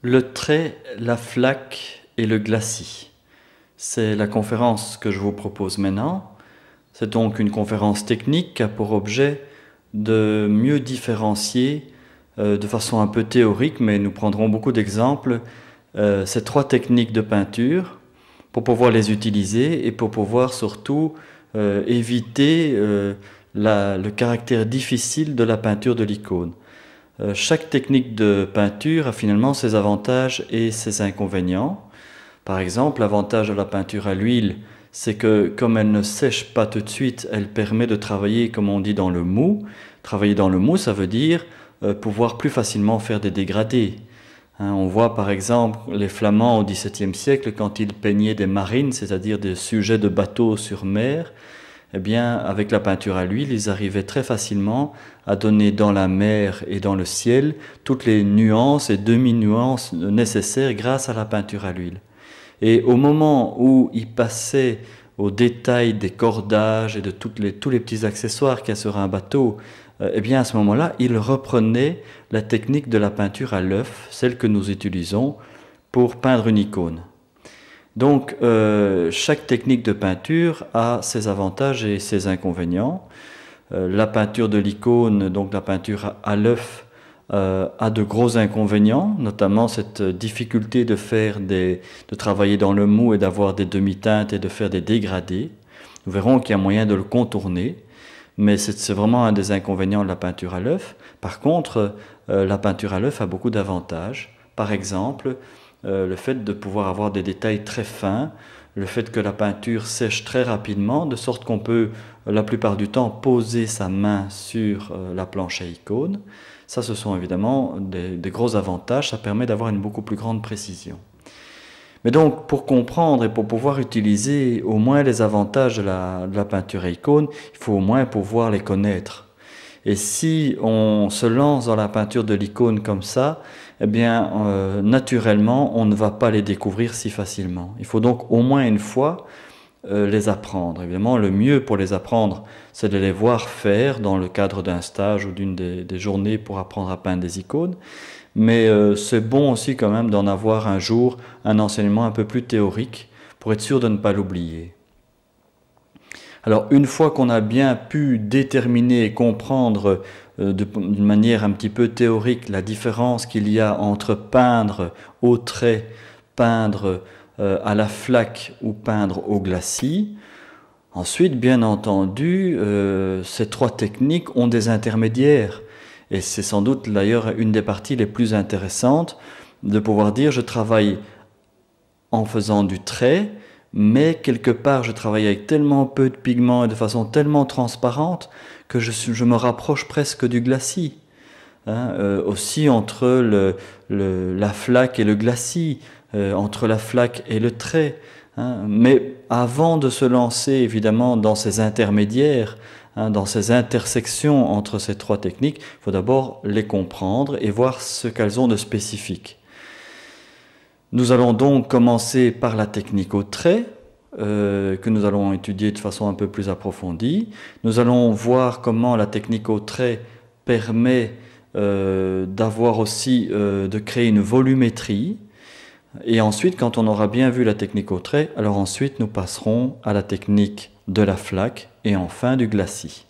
Le trait, la flaque et le glacis. C'est la conférence que je vous propose maintenant. C'est donc une conférence technique qui a pour objet de mieux différencier, de façon un peu théorique, mais nous prendrons beaucoup d'exemples, ces trois techniques de peinture pour pouvoir les utiliser et pour pouvoir surtout éviter le caractère difficile de la peinture de l'icône. Chaque technique de peinture a finalement ses avantages et ses inconvénients. Par exemple, l'avantage de la peinture à l'huile, c'est que comme elle ne sèche pas tout de suite, elle permet de travailler, comme on dit, dans le mou. Travailler dans le mou, ça veut dire pouvoir plus facilement faire des dégradés. On voit par exemple les Flamands au XVIIe siècle, quand ils peignaient des marines, c'est-à-dire des sujets de bateaux sur mer, eh bien, avec la peinture à l'huile, ils arrivaient très facilement à donner dans la mer et dans le ciel toutes les nuances et demi-nuances nécessaires grâce à la peinture à l'huile. Et au moment où ils passaient au détail des cordages et de tous les petits accessoires qu'il y a sur un bateau, eh bien, à ce moment-là, ils reprenaient la technique de la peinture à l'œuf, celle que nous utilisons pour peindre une icône. Donc, chaque technique de peinture a ses avantages et ses inconvénients. La peinture de l'icône, donc la peinture à l'œuf, a de gros inconvénients, notamment cette difficulté de travailler dans le mou et d'avoir des demi-teintes et de faire des dégradés. Nous verrons qu'il y a moyen de le contourner, mais c'est vraiment un des inconvénients de la peinture à l'œuf. Par contre, la peinture à l'œuf a beaucoup d'avantages. Par exemple, le fait de pouvoir avoir des détails très fins, le fait que la peinture sèche très rapidement, de sorte qu'on peut la plupart du temps poser sa main sur la planche à icône. Ça, ce sont évidemment des gros avantages, ça permet d'avoir une beaucoup plus grande précision. Mais donc, pour comprendre et pour pouvoir utiliser au moins les avantages de la peinture à icône, il faut au moins pouvoir les connaître. Et si on se lance dans la peinture de l'icône comme ça, eh bien, naturellement, on ne va pas les découvrir si facilement. Il faut donc au moins une fois les apprendre. Évidemment, le mieux pour les apprendre, c'est de les voir faire dans le cadre d'un stage ou d'une des journées pour apprendre à peindre des icônes. Mais c'est bon aussi quand même d'en avoir un jour un enseignement un peu plus théorique pour être sûr de ne pas l'oublier. Alors, une fois qu'on a bien pu déterminer et comprendre d'une manière un petit peu théorique la différence qu'il y a entre peindre au trait, peindre à la flaque ou peindre au glacis, ensuite, bien entendu, ces trois techniques ont des intermédiaires. Et c'est sans doute d'ailleurs une des parties les plus intéressantes de pouvoir dire je travaille en faisant du trait, mais quelque part je travaille avec tellement peu de pigments et de façon tellement transparente que je me rapproche presque du glacis. Aussi entre la flaque et le glacis, entre la flaque et le trait. Mais avant de se lancer évidemment dans ces intermédiaires, dans ces intersections entre ces trois techniques, il faut d'abord les comprendre et voir ce qu'elles ont de spécifique. Nous allons donc commencer par la technique au trait, que nous allons étudier de façon un peu plus approfondie. Nous allons voir comment la technique au trait permet d'avoir aussi, de créer une volumétrie. Et ensuite, quand on aura bien vu la technique au trait, alors ensuite nous passerons à la technique de la flaque et enfin du glacis.